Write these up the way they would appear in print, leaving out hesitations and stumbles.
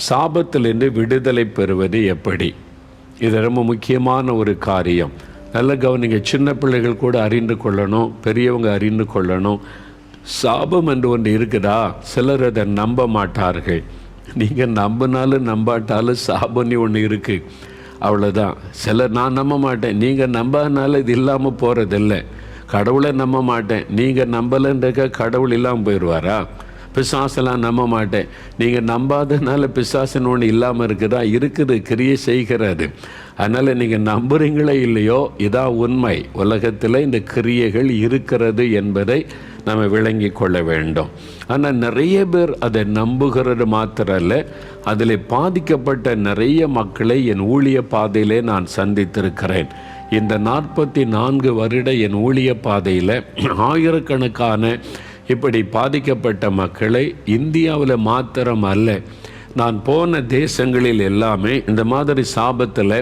சாபத்திலிருந்து விடுதலை பெறுவது எப்படி? இது ரொம்ப முக்கியமான ஒரு காரியம். நல்ல கவனிங்க. சின்ன பிள்ளைகள் கூட அறிந்து கொள்ளணும், பெரியவங்க அறிந்து கொள்ளணும். சாபம் என்று ஒன்று இருக்குதா? சிலர் அதை நம்ப மாட்டார்கள். நீங்கள் நம்பினாலும் நம்பாட்டாலும் சாபம்னு ஒன்று இருக்குது, அவ்வளோதான். சிலர் நான் நம்ப மாட்டேன், நீங்கள் நம்பாதனால இது இல்லாமல் போகிறதில்லை. கடவுளை நம்ப மாட்டேன், நீங்கள் நம்பலைன்றக்க கடவுள் இல்லாமல் போயிடுவாரா? பிசாசெல்லாம் நம்ப மாட்டேன், நீங்கள் நம்பாதனால பிசாசுன்னு ஒன்று இல்லாமல் இருக்குதா? இருக்குது, கிரியை செய்கிறது. அதனால் நீங்கள் நம்புறீங்களே இல்லையோ, இதான் உண்மை. உலகத்தில் இந்த கிரியைகள் இருக்கிறது என்பதை நம்ம விளங்கி கொள்ள வேண்டும். ஆனால் நிறைய பேர் அதை நம்புகிறது மாத்திரல்ல, அதில் பாதிக்கப்பட்ட நிறைய மக்களை என் ஊழிய பாதையிலே நான் சந்தித்திருக்கிறேன். இந்த 44 வருட என் ஊழிய பாதையில் ஆயிரக்கணக்கான இப்படி பாதிக்கப்பட்ட மக்களை இந்தியாவில் மாத்திரம் அல்ல, நான் போன தேசங்களில் எல்லாமே இந்த மாதிரி சாபத்தில்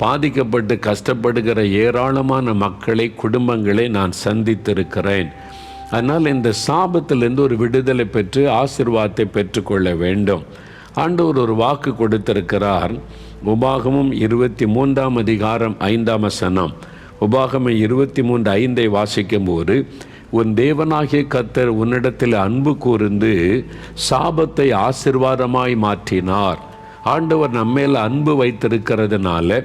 பாதிக்கப்பட்டு கஷ்டப்படுகிற ஏராளமான மக்களை, குடும்பங்களை நான் சந்தித்திருக்கிறேன். அதனால் இந்த சாபத்திலிருந்து ஒரு விடுதலை பெற்று ஆசீர்வாதத்தை பெற்றுக்கொள்ள வேண்டும். ஆண்டவர் ஒரு வாக்கு கொடுத்திருக்கிறார். உபாகமம் 23 அதிகாரம் 5 வசனம். உபாகமம் 23:5 வாசிக்கும் போது, உன் தேவனாகிய கர்த்தர் உன்னிடத்தில் அன்பு கூர்ந்து சாபத்தை ஆசீர்வாதமாய் மாற்றினார். ஆண்டவர் நம்மேல அன்பு வைத்திருக்கிறதுனால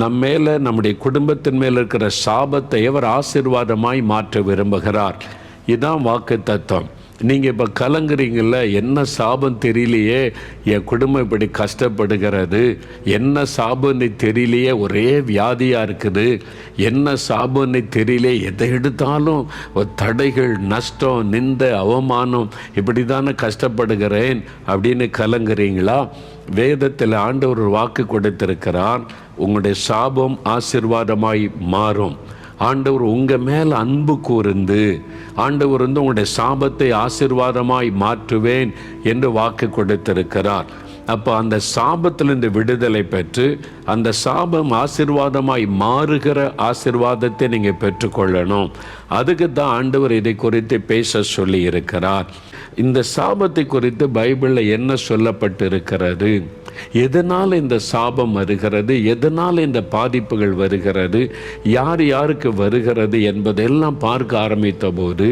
நம்மேல, நம்முடைய குடும்பத்தின் மேல் இருக்கிற சாபத்தை அவர் ஆசீர்வாதமாய் மாற்ற விரும்புகிறார். இதுதான் வாக்கு தத்துவம். நீங்கள் இப்போ கலங்குறீங்கள, என்ன சாபம் தெரியலையே, என் குடும்பம் இப்படி கஷ்டப்படுகிறது, என்ன சாபம்னு தெரியலையே, ஒரே வியாதியாக இருக்குது, என்ன சாபம்னு தெரியலையே, எதை எடுத்தாலும் தடைகள், நஷ்டம், நிந்தை, அவமானம், இப்படி தானே கஷ்டப்படுகிறேன் அப்படின்னு கலங்குறீங்களா? வேதத்தில் ஆண்டவர் ஒரு வாக்கு கொடுத்திருக்கிறார். உங்களுடைய சாபம் ஆசீர்வாதமாய் மாறும். ஆண்டவர் உங்கள் மேல் அன்பு கூர்ந்து, ஆண்டவர் உங்களுடைய சாபத்தை ஆசீர்வாதமாய் மாற்றுவேன் என்று வாக்கு கொடுத்திருக்கிறார். அப்போ அந்த சாபத்திலிருந்து விடுதலை பெற்று அந்த சாபம் ஆசீர்வாதமாய் மாறுகிற ஆசீர்வாதத்தை நீங்கள் பெற்றுக்கொள்ளணும். அதுக்கு தான் ஆண்டவர் இதை குறித்து பேச சொல்லி இருக்கிறார். இந்த சாபத்தை குறித்து பைபிளில் என்ன சொல்லப்பட்டு இருக்கிறது, எதனால் இந்த சாபம் வருகிறது, எதனால் இந்த பாதிப்புகள் வருகிறது, யார் யாருக்கு வருகிறது என்பதெல்லாம் பார்க்க ஆரம்பித்த போது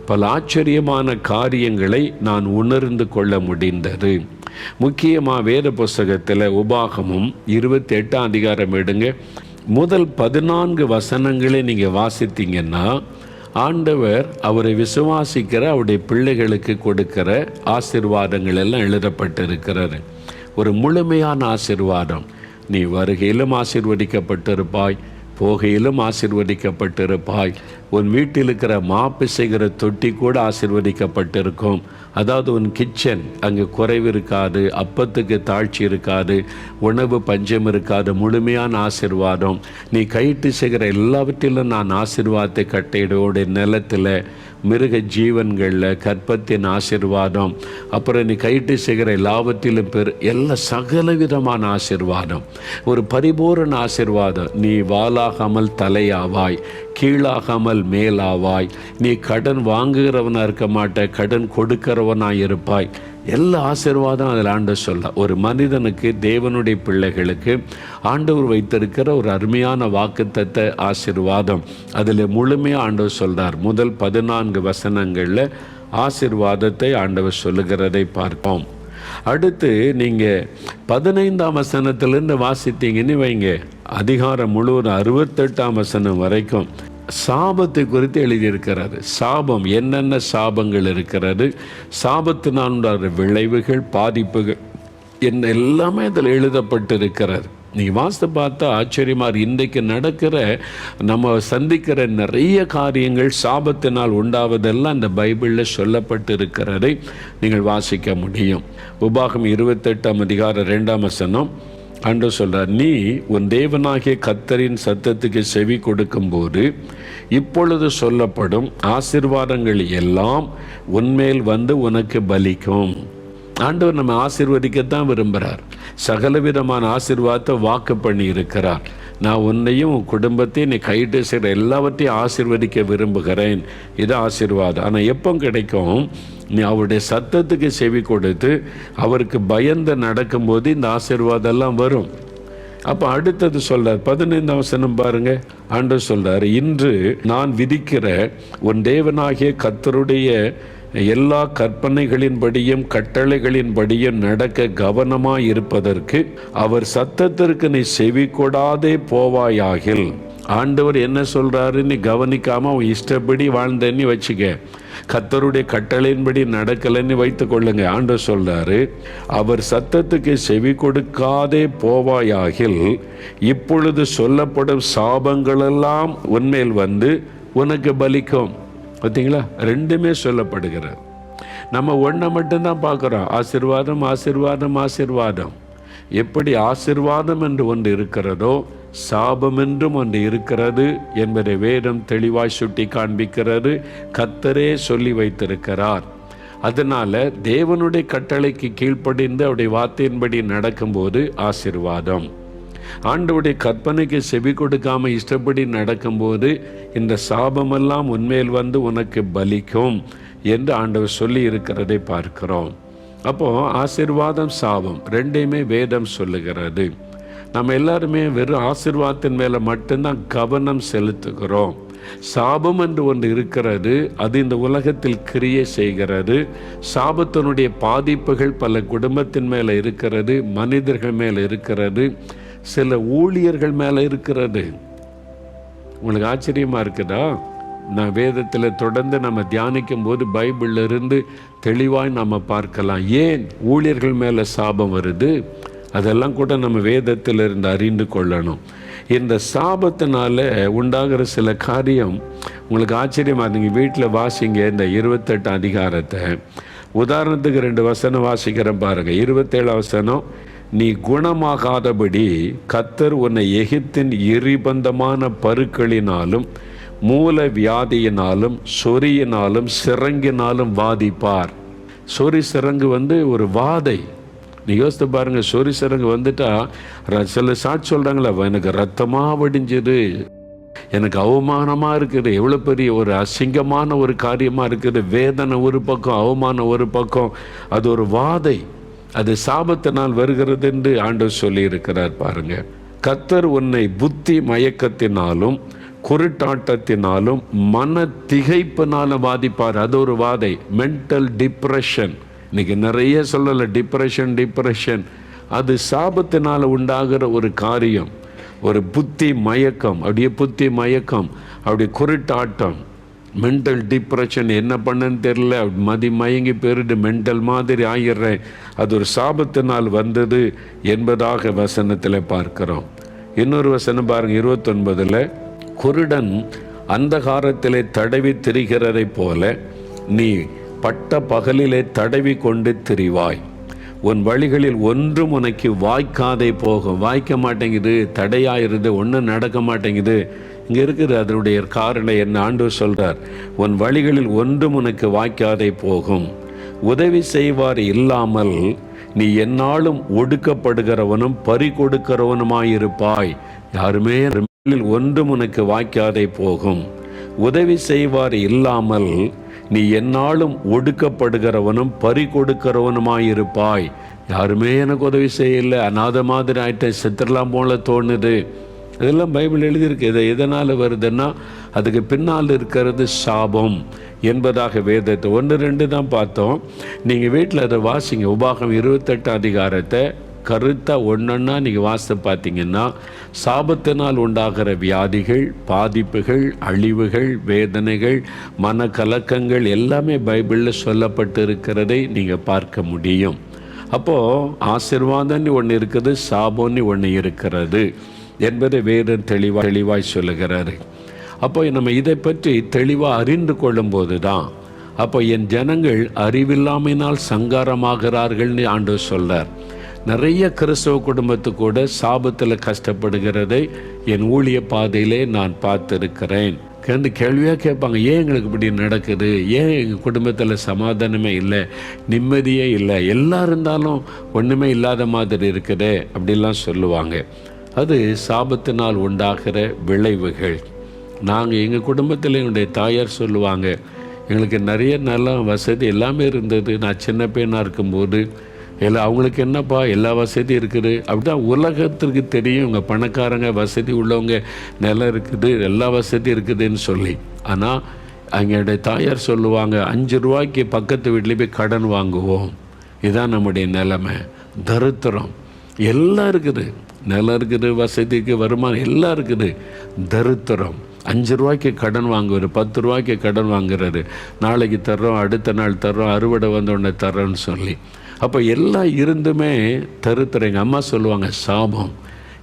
பல ஆச்சரியமான காரியங்களை நான் உணர்ந்து கொள்ள முடிந்தது. முக்கியமாக வேத புஸ்தகத்தில் உபாகமம் 28 அதிகாரம் எடுங்க. முதல் 14 வசனங்களை நீங்கள் வாசித்தீங்கன்னா, ஆண்டவர் அவரை விசுவாசிக்கிற அவருடைய பிள்ளைகளுக்கு கொடுக்கிற ஆசீர்வாதங்கள் எல்லாம் எழுதப்பட்டிருக்கிறது. ஒரு முழுமையான ஆசீர்வாதம். நீ வருகையிலும் ஆசீர்வதிக்கப்பட்டிருப்பாய், போகையிலும் ஆசீர்வதிக்கப்பட்டிருப்பாய். உன் வீட்டில் இருக்கிற மாப்பு செய்கிற தொட்டி கூட ஆசீர்வதிக்கப்பட்டிருக்கும். அதாவது உன் கிச்சன் அங்கே குறைவு இருக்காது, அப்பத்துக்கு தாழ்ச்சி இருக்காது, உணவு பஞ்சம் இருக்காது, முழுமையான ஆசீர்வாதம். நீ கையிட்டு செய்கிற எல்லாவற்றிலும் நான் ஆசீர்வாதத்தை கட்டையிடோட நிலத்தில், மிருக ஜீவன்களில், கற்பத்தின் ஆசீர்வாதம், அப்புறம் நீ கையிட்டு செய்கிற எல்லாவற்றிலும் எல்லா சகலவிதமான ஆசீர்வாதம், ஒரு பரிபூரண ஆசீர்வாதம். நீ வாலாகாமல் தலையாவாய், கீழாகாமல் மேலாவாய். நீ கடன் வாங்குகிறவனாக இருக்க மாட்ட, கடன் கொடுக்கிறவனாக இருப்பாய். எல்லா ஆசீர்வாதம் அதில் ஆண்டவர் சொல்ல. ஒரு மனிதனுக்கு, தேவனுடைய பிள்ளைகளுக்கு ஆண்டவர் வைத்திருக்கிற ஒரு அருமையான வாக்குத்தத்த ஆசீர்வாதம். அதில் முழுமையாக ஆண்டவர் சொல்கிறார். முதல் 14 வசனங்களில் ஆசீர்வாதத்தை ஆண்டவர் சொல்லுகிறதை பார்ப்போம். அடுத்து நீங்கள் 15ஆம் வசனத்திலிருந்து வாசித்தீங்கன்னு வைங்க, அதிகாரம் முழுவதும் 68ஆம் வசனம் வரைக்கும் சாபத்தை குறித்து எழுதியிருக்கிறாரு. சாபம், என்னென்ன சாபங்கள் இருக்கிறது, சாபத்தினால் விளைவுகள், பாதிப்புகள் என்ன எல்லாமே அதில் எழுதப்பட்டிருக்கிறது. நீங்கள் வாசித்து பார்த்தா ஆச்சரியமாக இன்றைக்கு நடக்கிற, நம்ம சந்திக்கிற நிறைய காரியங்கள் சாபத்தினால் உண்டாவதெல்லாம் இந்த பைபிளில் சொல்லப்பட்டு இருக்கிறதை நீங்கள் வாசிக்க முடியும். உபாகம் 28ஆம் அதிகாரம் 2ஆம் வசனம் ஆண்டவர் சொல்றார், நீ உன் தேவனாகிய கர்த்தரின் சத்தத்துக்கு செவி கொடுக்கும்போது இப்பொழுது சொல்லப்படும் ஆசீர்வாதங்கள் எல்லாம் உன்மேல் வந்து உனக்கு பலிக்கும். ஆண்டவர் நம்ம ஆசீர்வதிக்கத்தான் விரும்புகிறார். சகலவிதமான ஆசீர்வாதத்தை வாக்கு பண்ணி இருக்கிறார். நான் உன்னையும் உன் குடும்பத்தையும் நீ கைட்டு செய்கிற எல்லாவற்றையும் ஆசீர்வதிக்க விரும்புகிறேன். இது ஆசீர்வாதம். ஆனால் எப்போ கிடைக்கும்? நீ அவருடைய சத்தத்துக்கு செவி கொடுத்து அவருக்கு பயந்து நடக்கும்போது இந்த ஆசீர்வாதம் எல்லாம் வரும். அப்போ அடுத்தது சொல்றார், 15ஆம் வசனம் பாருங்க. ஆண்டவர் சொல்றார், இன்று நான் விதிக்கிற உன் தேவனாகிய கர்த்தருடைய எல்லா கற்பனைகளின்படியும் கட்டளைகளின்படியும் நடக்க கவனமாய் இருப்பதற்கு அவர் சத்தத்திற்கு நீ செவி கொடாதே போவாயாகில். ஆண்டவர் என்ன சொல்றாரு, நீ கவனிக்காம அவன் இஷ்டப்படி வாழ்ந்தன்னு வச்சுக்க, கர்த்தருடைய கட்டளையின்படி நடக்கலன்னு வைத்துக் கொள்ளுங்க. ஆண்டவர் சொல்றாரு, அவர் சத்தத்துக்கு செவி கொடுக்காதே போவாயாகில் இப்பொழுது சொல்லப்படும் சாபங்களெல்லாம் உன்மேல் வந்து உனக்கு பலிக்கும். பார்த்தீங்களா, ரெண்டுமே சொல்லப்படுகிறது. நம்ம ஒன்றை மட்டும்தான் பார்க்குறோம், ஆசீர்வாதம் ஆசீர்வாதம் ஆசீர்வாதம். எப்படி ஆசீர்வாதம் என்று ஒன்று இருக்கிறதோ சாபம் என்றும் ஒன்று இருக்கிறது என்பதை வேதம் தெளிவாய் சுட்டி காண்பிக்கிறது. கர்த்தரே சொல்லி வைத்திருக்கிறார். அதனால தேவனுடைய கட்டளைக்கு கீழ்ப்படிந்து அவருடைய வார்த்தையின்படி நடக்கும்போது ஆசீர்வாதம், ஆண்டவருடைய கற்பனைக்கு செவி கொடுக்காம இஷ்டப்படி நடக்கும்போது இந்த சாபமெல்லாம் உன்மேல் வந்து உனக்கு பலிக்கும் என்று ஆண்டவர் சொல்லி இருக்கிறதை பார்க்கிறோம். அப்போ ஆசீர்வாதம் சாபம் ரெண்டையுமே வேதம் சொல்லுகிறது. நம்ம எல்லாருமே வெறும் ஆசீர்வாதத்தின் மேலே மட்டும்தான் கவனம் செலுத்துகிறோம். சாபம் என்று ஒன்று இருக்கிறது, அது இந்த உலகத்தில் கிரியை செய்கிறது. சாபத்தினுடைய பாதிப்புகள் பல குடும்பத்தின் மேலே இருக்கிறது, மனிதர்கள் மேலே இருக்கிறது, சில ஊழியர்கள் மேலே இருக்கிறது. உங்களுக்கு ஆச்சரியமாக இருக்குதா? நான் வேதத்தில் தொடர்ந்து நம்ம தியானிக்கும் போது பைபிளில் இருந்து தெளிவாய் நம்ம பார்க்கலாம், ஏன் ஊழியர்கள் மேலே சாபம் வருது. அதெல்லாம் கூட நம்ம வேதத்தில் இருந்து அறிந்து கொள்ளணும். இந்த சாபத்தினால உண்டாகிற சில காரியம் உங்களுக்கு ஆச்சரியமாக, நீங்கள் வீட்டில் வாசிங்க இந்த 28 அதிகாரத்தை. உதாரணத்துக்கு 2 வசனம் வாசிக்கிறேன் பாருங்க. 27 வசனம், நீ குணமாகாதபடி கர்த்தர் உன்னை எகிப்தின் எரிபந்தமான பருக்களினாலும் மூல வியாதியினாலும் சொறியினாலும் சிறங்கினாலும் வாதிப்பார். சொறி சிறங்கு ஒரு வாதை. நீ யோசித்து பாருங்க, சொறி சிறங்கு வந்துட்டா சில சாட்சி சொல்றாங்களா, எனக்கு ரத்தமாக வடிஞ்சது, எனக்கு அவமானமாக இருக்குது, எவ்வளோ பெரிய ஒரு அசிங்கமான ஒரு காரியமாக இருக்குது. வேதனை ஒரு பக்கம், அவமானம் ஒரு பக்கம், அது ஒரு வாதை, அது சாபத்தினால் வருகிறது என்று ஆண்டவர் சொல்லி இருக்கிறார் பாருங்க. கர்த்தர் உன்னை புத்தி மயக்கத்தினாலும் குருட்டாட்டத்தினாலும் மன திகைப்பினாலும் வாதிப்பார். அது ஒரு வாதை, மென்டல் டிப்ரெஷன். இன்னைக்கு நிறைய சொல்லலை, டிப்ரெஷன். அது சாபத்தினால் உண்டாகிற ஒரு காரியம், ஒரு புத்தி மயக்கம், அப்படியே புத்தி மயக்கம், அப்படி குருட்டாட்டம், மென்டல் டிப்ரெஷன். என்ன பண்ணன்னு தெரியல, மதி மயங்கி போயிட்டு மென்டல் மாதிரி ஆகிடுறேன். அது ஒரு சாபத்தினால் வந்தது என்பதாக வசனத்தில் பார்க்கிறோம். இன்னொரு வசனம் பாருங்க, 29, குருடன் அந்தகாரத்திலே தடவி திரிகிறதை போல நீ பட்ட பகலிலே தடவி கொண்டு திரிவாய். உன் வழிகளில் ஒன்றும் உனக்கு வாய்க்காதே போகும். வாய்க்க மாட்டேங்குது, தடையாயிருது, ஒன்றும் நடக்க மாட்டேங்குது. இங்கே இருக்குது அதனுடைய காரணம் என்ன? ஆண்டவர் சொல்றார், உன் வழிகளில் ஒன்றும் உனக்கு வாய்க்காதே போகும். உதவி செய்வார் இல்லாமல் நீ எந்நாளும் ஒடுக்கப்படுகிறவனும் பறி கொடுக்கிறவனுமாயிருப்பாய். யாருமே ஒன்றும் உனக்கு வாய்க்காதே போகும். உதவி செய்வார் இல்லாமல் நீ எந்நாளும் ஒடுக்கப்படுகிறவனும் பறி கொடுக்கிறவனுமாயிருப்பாய். யாருமே எனக்கு உதவி செய்யலை, அநாத மாதிரி ஆயிட்டேன், செத்துடலாம் போல தோணுது. இதெல்லாம் பைபிள் எழுதியிருக்கு. இதை எதனால் வருதுன்னா அதுக்கு பின்னால் இருக்கிறது சாபம் என்பதாக வேதத்தை 1-2 தான் பார்த்தோம். நீங்கள் வீட்டில் அதை வாசிங்க. உபாகம் 28 அதிகாரத்தை கருத்தாக ஒன்றா நீங்கள் வாசித்து பார்த்தீங்கன்னா சாபத்தினால் உண்டாகிற வியாதிகள், பாதிப்புகள், அழிவுகள், வேதனைகள், மனக்கலக்கங்கள் எல்லாமே பைபிளில் சொல்லப்பட்டு இருக்கிறதை நீங்கள் பார்க்க முடியும். அப்போது ஆசீர்வாதம்னு ஒன்று இருக்குது, சாபம்னு ஒன்று இருக்கிறது என்பதை வேதம் தெளிவாய் சொல்லுகிறாரு. அப்போ நம்ம இதை பற்றி தெளிவாக அறிந்து கொள்ளும்போது தான் அப்போ என் ஜனங்கள் அறிவில்லாமையினால் சங்காரமாகிறார்கள்னு ஆண்டவர் சொல்றார். நிறைய கிறிஸ்தவ குடும்பத்து கூட சாபத்தில் கஷ்டப்படுகிறதை என் ஊழிய பாதையிலே நான் பார்த்துருக்கிறேன். கேள்வியாக கேட்பாங்க, ஏன் எங்களுக்கு இப்படி நடக்குது, ஏன் எங்கள் குடும்பத்தில் சமாதானமே இல்லை, நிம்மதியே இல்லை, எல்லாம் இருந்தாலும் ஒன்றுமே இல்லாத மாதிரி இருக்குது அப்படிலாம் சொல்லுவாங்க. அது சாபத்தினால் உண்டாகிற விளைவுகள். நாங்கள் எங்கள் குடும்பத்தில் என்னுடைய தாயார் சொல்லுவாங்க, எங்களுக்கு நிறைய நல்ல வசதி எல்லாமே இருந்தது. நான் சின்ன பையனாக இருக்கும்போது எல்லாம் அவங்களுக்கு என்னப்பா எல்லா வசதியும் இருக்குது. அப்படிதான் உலகத்திற்கு தெரியும் இவங்க பணக்காரங்க, வசதி உள்ளவங்க, நிலம் இருக்குது, எல்லா வசதியும் இருக்குதுன்னு சொல்லி. ஆனால் எங்களுடைய தாயார் சொல்லுவாங்க, 5 ரூபாய்க்கு பக்கத்து வீட்டில் போய் கடன் வாங்குவோம். இதுதான் நம்முடைய நிலைமை. தரித்திரம். எல்லாம் இருக்குது, நிலம் இருக்குது, வசதிக்கு வருமானம் எல்லாம் இருக்குது. தரித்திரம். 5 ரூபாய்க்கு கடன் வாங்குவார், 10 ரூபாய்க்கு கடன் வாங்குறாரு. நாளைக்கு தர்றோம், அடுத்த நாள் தர்றோம், அறுவடை வந்தோடனே தர்றோன்னு சொல்லி. அப்போ எல்லாம் இருந்துமே தரித்திரம். எங்கள் அம்மா சொல்லுவாங்க, சாபம்,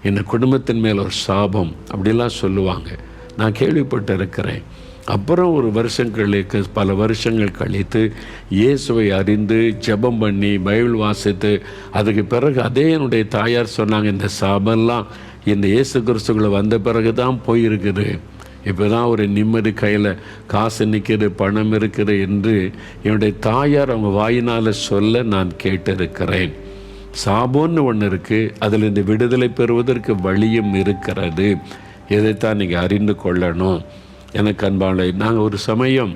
இந்த குடும்பத்தின் மேல் ஒரு சாபம் அப்படிலாம் சொல்லுவாங்க. நான் கேள்விப்பட்டு இருக்கிறேன். அப்புறம் ஒரு வருஷங்களுக்கு பல வருஷங்கள் கழித்து இயேசுவை அறிந்து ஜெபம் பண்ணி பைபிள் வாசித்து அதுக்கு பிறகு அதே என்னுடைய தாயார் சொன்னாங்க, இந்த சாபம்லாம் இந்த இயேசு கிறிஸ்துக்குள்ளே வந்த பிறகு தான் போயிருக்குது. இப்போ தான் ஒரு நிம்மதி, கையில் காசு நிற்கிது, பணம் இருக்குது என்று என்னுடைய தாயார் அவங்க வாயினால் சொல்ல நான் கேட்டிருக்கிறேன். சாபம்னு ஒன்று இருக்குது, அதில் இந்த விடுதலை பெறுவதற்கு வழியும் இருக்கிறது. இதைத்தான் நீங்கள் அறிந்து கொள்ளணும். எனக்கு அன்பான, நாங்கள் ஒரு சமயம்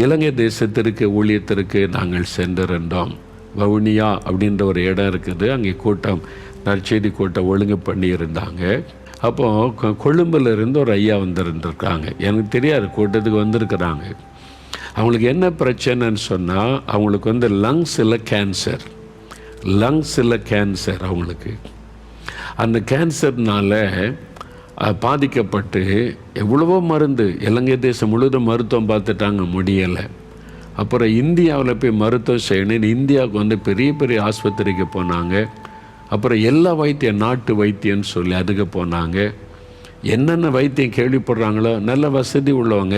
இலங்கை தேசத்திற்கு ஊழியத்திற்கு நாங்கள் சென்றிருந்தோம். வவுனியா அப்படின்ற ஒரு இடம் இருக்குது. அங்கே கூட்டம், நற்செய்தி கூட்டம் ஒழுங்கு பண்ணியிருந்தாங்க. அப்போது கொழும்புலேருந்து ஒரு ஐயா வந்திருந்துருக்காங்க. எனக்கு தெரியாது, கூட்டத்துக்கு வந்திருக்கிறாங்க. அவங்களுக்கு என்ன பிரச்சனைன்னு சொன்னால், அவங்களுக்கு லங்ஸில் கேன்சர். அவங்களுக்கு அந்த கேன்சர்னால் பாதிக்கப்பட்டு எவ்வளவோ மருந்து, இலங்கை தேசம் முழுவதும் மருத்துவம் பார்த்துட்டாங்க, முடியலை. அப்புறம் இந்தியாவில் போய் மருத்துவம் செய்யணும். இந்தியாவுக்கு பெரிய பெரிய ஆஸ்பத்திரிக்கு போனாங்க. அப்புறம் எல்லா வைத்தியம், நாட்டு வைத்தியம்னு சொல்லி அதுக்கு போனாங்க. என்னென்ன வைத்தியம் கேள்விப்படுறாங்களோ, நல்ல வசதி உள்ளவங்க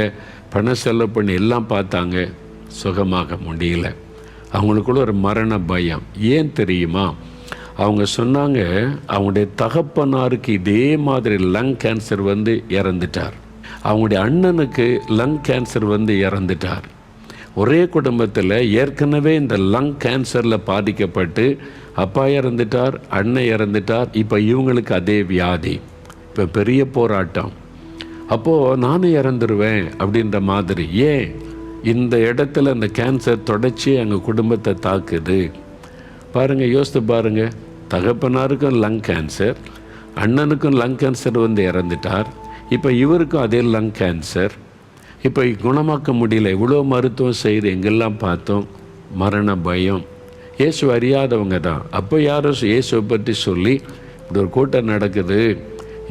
பணம் செலவு பண்ணி எல்லாம் பார்த்தாங்க, சுகமாக முடியல. அவங்களுக்குள்ள ஒரு மரண பயம். ஏன் தெரியுமா? அவங்க சொன்னாங்க, அவங்களுடைய தகப்பனாருக்கு இதே மாதிரி லங் கேன்சர் இறந்துட்டார். அவங்களுடைய அண்ணனுக்கு லங் கேன்சர் இறந்துட்டார். ஒரே குடும்பத்தில் ஏற்கனவே இந்த லங் கேன்சரில் பாதிக்கப்பட்டு அப்பா இறந்துட்டார், அண்ணன் இறந்துட்டார். இப்போ இவங்களுக்கு அதே வியாதி. இப்போ பெரிய போராட்டம். அப்போது நானும் இறந்துருவேன் அப்படின்ற மாதிரி. ஏன் இந்த இடத்துல அந்த கேன்சர் தொடர்ச்சி எங்கள் குடும்பத்தை தாக்குது பாருங்கள், யோசித்து பாருங்கள். தகப்பனாருக்கும் லங் கேன்சர், அண்ணனுக்கும் லங் கேன்சர் இறந்துட்டார். இப்போ இவருக்கும் அதே லங் கேன்சர். இப்போ குணமாக்க முடியல. இவ்வளோ மருத்துவம் செய்து எங்கெல்லாம் பார்த்தோம், மரண பயம். இயேசு அறியாதவங்க தான். அப்போ யாரும் இயேசுவை பற்றி சொல்லி இப்படி ஒரு கூட்டம் நடக்குது,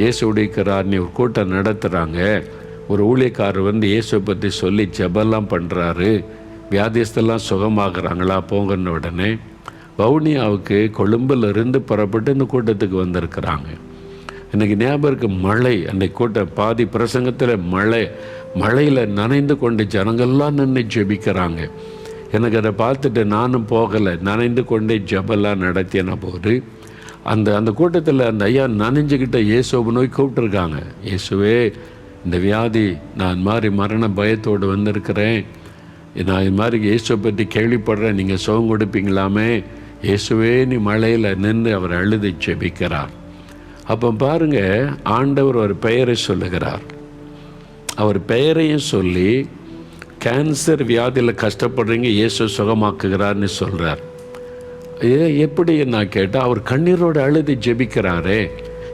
இயேசு உடைக்கிறார்னு ஒரு கூட்டம் நடத்துகிறாங்க. ஒரு ஊழியக்காரர் இயேசுவை பற்றி சொல்லி ஜெபெல்லாம் பண்ணுறாரு, வியாதியஸ்தெல்லாம் சுகமாகறாங்களா போங்கன்னு உடனே வவுனியாவுக்கு கொழும்பிலிருந்து புறப்பட்டு இந்த கூட்டத்துக்கு வந்திருக்கிறாங்க. இன்றைக்கி ஞாபகம் மழை, அன்றைக்கு கூட்டம் பாதி பிரசங்கத்தில் மழையில் நனைந்து கொண்டு ஜனங்கள்லாம் நின்று ஜெபிக்கிறாங்க. எனக்கு அதை பார்த்துட்டு நானும் போகலை, நனைந்து கொண்டே ஜெபெல்லாம் நடத்தின போது அந்த கூட்டத்தில் அந்த ஐயா நனைஞ்சுக்கிட்ட இயேசுவை நோய் கூப்பிட்டுருக்காங்க. இயேசுவே, இந்த வியாதி, நான் இது மாதிரி மரண பயத்தோடு வந்திருக்கிறேன், நான் இது மாதிரி இயேசுவை பற்றி கேள்விப்படுறேன், நீங்கள் சுகம் கொடுப்பீங்களாமே, இயேசுவே நீ மழையில் நின்று அவர் அழுது ஜெபிக்கிறார். அப்போ பாருங்கள், ஆண்டவர் ஒரு பெயரை சொல்லுகிறார். அவர் பெயரையும் சொல்லி கேன்சர் வியாதியில் கஷ்டப்படுறீங்க, இயேசு சுகமாக்குகிறார்னு சொல்கிறார். எப்படி நான் கேட்டால், அவர் கண்ணீரோடு அழுது ஜெபிக்கிறாரே,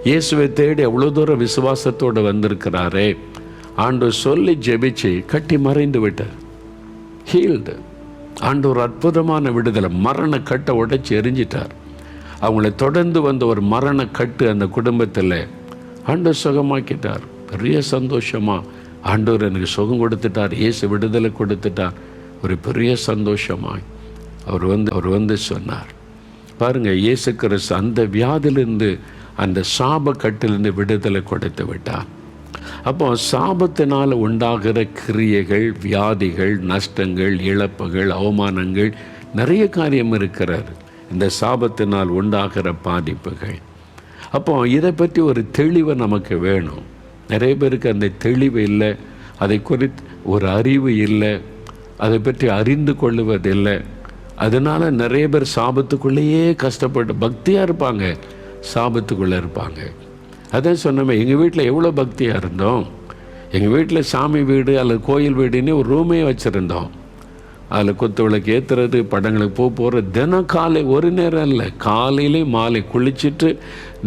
இயேசுவை தேடி அவ்வளோ தூரம் விசுவாசத்தோடு வந்திருக்கிறாரே. ஆண்டவர் சொல்லி ஜெபிச்சு கட்டி மறைந்து விட்டார். ஹீல்டு. ஆண்டவர் அற்புதமான விடுதலை. மரண கட்டை உடைச்சி எரிஞ்சிட்டார். அவங்களை தொடர்ந்து ஒரு மரண கட்டு அந்த குடும்பத்தில் ஆண்டவர் சுகமாக்கிட்டார். பெரிய சந்தோஷமாக ஆண்டவர் எனக்கு சுகம் கொடுத்துட்டார், இயேசு விடுதலை கொடுத்துட்டார். ஒரு பெரிய சந்தோஷமாய் அவர் சொன்னார். பாருங்கள், இயேசு கிறிஸ்து அந்த வியாதிலிருந்து, அந்த சாப கட்டிலிருந்து விடுதலை கொடுத்து விட்டார். அப்போ சாபத்தினால் உண்டாகிற கிரியைகள், வியாதிகள், நஷ்டங்கள், இழப்புகள், அவமானங்கள், நிறைய காரியம் இருக்கிறார். இந்த சாபத்தினால் உண்டாகிற பாதிப்புகள். அப்போ இதை பற்றி ஒரு தெளிவு நமக்கு வேணும். நிறைய பேருக்கு அந்த தெளிவு இல்லை, அதை குறித்து ஒரு அறிவு இல்லை, அதை பற்றி அறிந்து கொள்ளுவதில்லை. அதனால் நிறைய பேர் சாபத்துக்குள்ளேயே கஷ்டப்பட்டு பக்தியாக இருப்பாங்க, சாபத்துக்குள்ளே இருப்பாங்க. அதான் சொன்னோமே, எங்கள் வீட்டில் எவ்வளோ பக்தியாக இருந்தோம். எங்கள் வீட்டில் சாமி வீடு அல்லது கோயில் வீடுன்னு ஒரு ரூமே வச்சுருந்தோம். அதில் குத்து விளக்கு ஏற்றுறது, படங்களுக்கு போகிறது. தினம் காலை ஒரு நேரம் இல்லை, காலையிலே மாலை குளிச்சுட்டு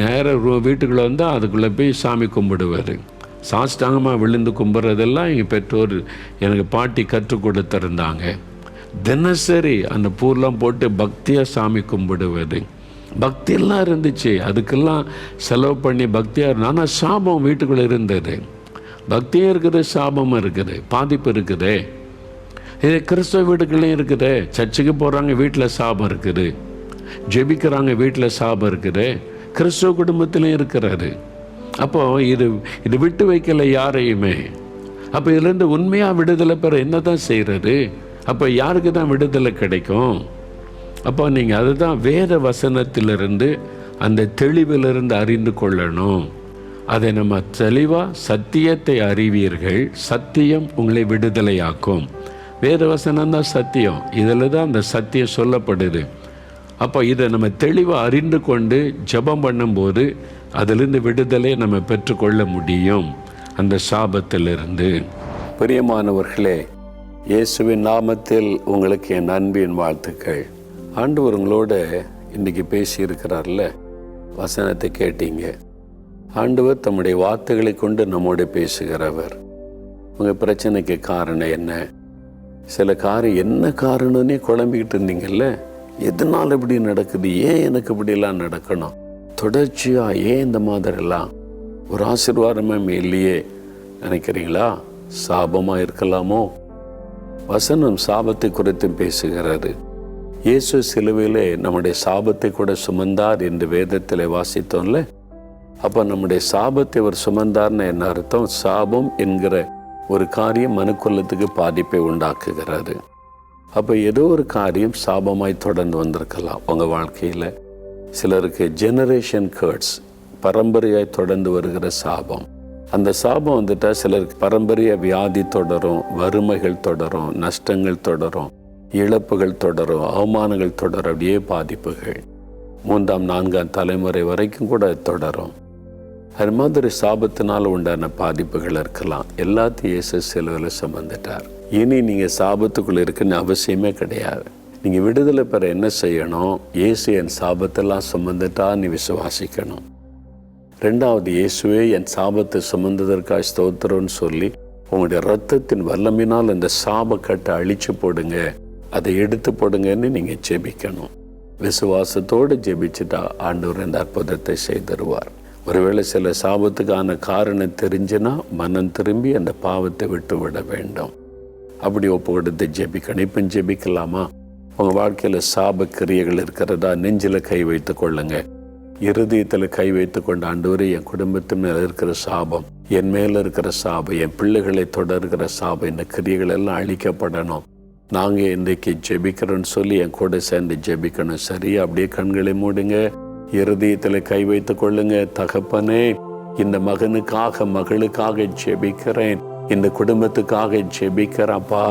நேராக வீட்டுக்குள்ளே வந்தால் அதுக்குள்ளே போய் சாமி கும்பிடுவார். சாஷ்டாங்கமாக விழுந்து கும்பிட்றதெல்லாம் எங்கள் பெற்றோர் எனக்கு பாட்டி கற்றுக் கொடுத்துருந்தாங்க. தினசரி அந்த பூர்லாம் போட்டு பக்தியாக சாமி கும்பிடுவது, பக்தியெல்லாம் இருந்துச்சு. அதுக்கெல்லாம் செலவு பண்ணி பக்தியாக. ஆனால் சாபம் வீட்டுக்குள்ளே இருந்தது. பக்தியும் இருக்குது, சாபமும் இருக்குது, பாதிப்பு இருக்குது. இது கிறிஸ்தவ வீடுகள்லையும் இருக்குது. சர்ச்சுக்கு போகிறாங்க, வீட்டில் சாபம் இருக்குது. ஜெபிக்கிறாங்க, வீட்டில் சாபம் இருக்குது. கிறிஸ்தவ குடும்பத்திலையும் இருக்கிறாரு. அப்போது இது விட்டு வைக்கலை யாரையுமே. அப்போ இதுலேருந்து உண்மையாக விடுதலை பெற என்ன தான் செய்கிறது? அப்போ யாருக்கு தான் விடுதலை கிடைக்கும்? அப்போ நீங்கள் அதுதான் வேத வசனத்திலிருந்து அந்த தெளிவிலிருந்து அறிந்து கொள்ளணும். அதை நம்ம தெளிவாக சத்தியத்தை அறிவீர்கள், சத்தியம் உங்களை விடுதலையாக்கும். வேத வசனம் தான் சத்தியம், இதில் தான் அந்த சத்தியம் சொல்லப்படுது. அப்போ இதை நம்ம தெளிவாக அறிந்து கொண்டு ஜெபம் பண்ணும்போது அதிலிருந்து விடுதலை நம்ம பெற்றுக்கொள்ள முடியும், அந்த சாபத்திலிருந்து. பிரியமானவர்களே, இயேசுவின் நாமத்தில் உங்களுக்கு என் அன்பின் வாழ்த்துக்கள். ஆண்டவர் உங்களோட இன்றைக்கி பேசியிருக்கிறார்ல, வசனத்தை கேட்டீங்க. ஆண்டவர் தம்முடைய வார்த்தைகளை கொண்டு நம்மோட பேசுகிறவர். உங்கள் பிரச்சனைக்கு காரணம் என்ன? சில காரியம் என்ன காரணம்னே குழம்பிக்கிட்டு இருந்தீங்கல்ல, எதனால் இப்படி நடக்குது, ஏன் எனக்கு இப்படிலாம் நடக்கணும், தொடர்ச்சியாக ஏன் இந்த மாதிரிலாம், ஒரு ஆசீர்வாதமே இல்லையே நினைக்கிறீங்களா? சாபமாக இருக்கலாமோ? வசனம் சாபத்தை குறித்து பேசுகிறது. இயேசு சிலுவையிலே நம்முடைய சாபத்தை கூட சுமந்தார் என்று வேதத்தில் வாசித்தோம்ல. அப்போ நம்முடைய சாபத்தை அவர் சுமந்தார்னு என்ன அர்த்தம்? சாபம் என்கிற ஒரு காரியம் மனுக்குலத்துக்கு பாதிப்பை உண்டாக்குகிறது. அப்போ ஏதோ ஒரு காரியம் சாபமாய் தொடர்ந்து வந்திருக்கலாம் உங்கள் வாழ்க்கையில். சிலருக்கு ஜெனரேஷன் கர்ட்ஸ், பரம்பரையாய் தொடர்ந்து வருகிற சாபம். அந்த சாபம் வந்துட்டால் சிலருக்கு பரம்பரைய வியாதி தொடரும், வறுமைகள் தொடரும், நஷ்டங்கள் தொடரும், இழப்புகள் தொடரும், அவமானங்கள் தொடரும், அப்படியே பாதிப்புகள் 3ஆம் 4ஆம் தலைமுறை வரைக்கும் கூட தொடரும். அது மாதிரி சாபத்தினால் உண்டான பாதிப்புகள் இருக்கலாம். எல்லாத்தையும் இயேசு சிலுவையில் சுமந்துட்டார். இனி நீங்கள் சாபத்துக்குள்ளே இருக்குன்னு அவசியமே கிடையாது. நீங்கள் விடுதலை பெற என்ன செய்யணும்? இயேசு என் சாபத்தெல்லாம் சுமந்துட்டா நீ விசுவாசிக்கணும். 2வது, இயேசுவே என் சாபத்தை சுமந்ததற்காக ஸ்தோத்திரம்னு சொல்லி உங்களுடைய இரத்தத்தின் வல்லமினால் அந்த சாபக்கட்டை அழிச்சு போடுங்க, அதை எடுத்து போடுங்கன்னு நீங்கள் ஜெபிக்கணும். விசுவாசத்தோடு ஜெபிச்சுட்டா ஆண்டவர் இந்த அற்புதத்தை செய்தருவார். ஒருவேளை சில சாபத்துக்கான காரணம் தெரிஞ்சுன்னா மனம் திரும்பி அந்த பாவத்தை விட்டு விட வேண்டும். அப்படி ஒப்பு கொடுத்து ஜெபிக்கணும். இப்போ ஜெபிக்கலாமா? உங்கள் வாழ்க்கையில் சாப கிரியைகள் இருக்கிறதா? நெஞ்சில் கை வைத்து கொள்ளுங்க, இருதயத்தில் கை வைத்து கொண்டு, ஆண்டவரே என் குடும்பத்தின் மேலே இருக்கிற சாபம், என் மேலே இருக்கிற சாபம், என் பிள்ளைகளை தொடர்கிற சாபம், இந்த கிரியைகள் எல்லாம் அழிக்கப்படணும். நாங்கள் இன்றைக்கு ஜெபிக்கிறோன்னு சொல்லி என் கூட சேர்ந்து ஜெபிக்கணும். சரியா? அப்படியே கண்களை மூடுங்க, இருதயத்தில் கை வைத்து கொள்ளுங்க. தகப்பனே, இந்த மகனுக்காக மகளுக்காக ஜெபிக்கிறேன், இந்த குடும்பத்துக்காக ஜெபிக்கிறப்பா.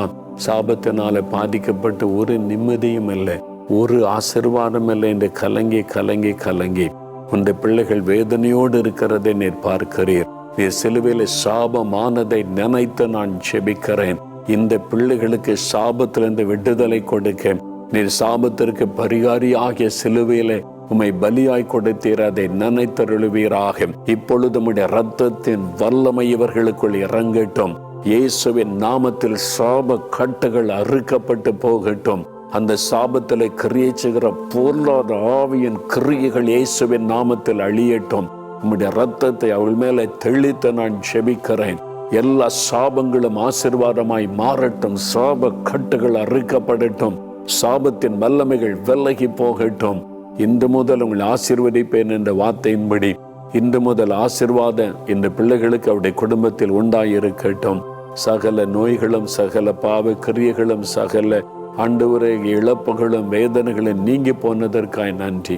சாபத்தினால பாதிக்கப்பட்டு ஒரு நிம்மதியும் இல்லை, ஒரு ஆசீர்வாதம் இல்லை என்று கலங்கி கலங்கி கலங்கி உந்த பிள்ளைகள் வேதனையோடு இருக்கிறதை நீர் பார்க்கிறீர். நீர் சிலுவையில் சாபமானதை நினைத்து நான் ஜெபிக்கிறேன். இந்த பிள்ளைகளுக்கு சாபத்திலிருந்து விடுதலை கொடுக்க நீர் சாபத்திற்கு பரிகாரி ஆகிய சிலுவையிலே உம்மை பலியாய் கொடுத்தீர், அதை நினைத்தருளுவீராக. இப்பொழுது உம்முடைய இரத்தத்தின் வல்லமை இவர்களுக்குள் இறங்கட்டும். இயேசுவின் நாமத்தில் சாப கட்டுகள் அறுக்கப்பட்டு போகட்டும். அந்த சாபத்தில் கிரியை செய்கிற பொருளாதார ஆவியின் கிரியைகள் இயேசுவின் நாமத்தில் அழியட்டும். உம்முடைய இரத்தத்தை அவள் மேலே தெளித்து நான் ஜெபிக்கிறேன். எல்லா சாபங்களும் ஆசீர்வாதமாய் மாறட்டும். சாப கட்டுகள் அறுக்கப்படட்டும். சாபத்தின் வல்லமைகள் விலகி போகட்டும். இன்று முதல் உங்களை ஆசீர்வதிப்பேன் என்ற வார்த்தையின்படி இன்று முதல் ஆசீர்வாதம் இந்த பிள்ளைகளுக்கு அவருடைய குடும்பத்தில் உண்டாயிருக்கட்டும். சகல நோய்களும் சகல பாவ கிரியைகளும் சகல ஆண்டவரே இழப்புகளும் வேதனைகளும் நீங்கி போனதற்காய் நன்றி.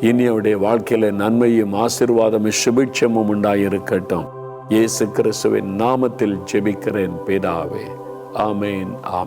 இனி அவருடைய வாழ்க்கையில நன்மையும் ஆசீர்வாதமும் சுபிட்சமும் உண்டாயிருக்கட்டும். இயேசு கிறிஸ்துவின் நாமத்தில் ஜெபிக்கிறேன் பிதாவே. ஆமேன். ஆமென்.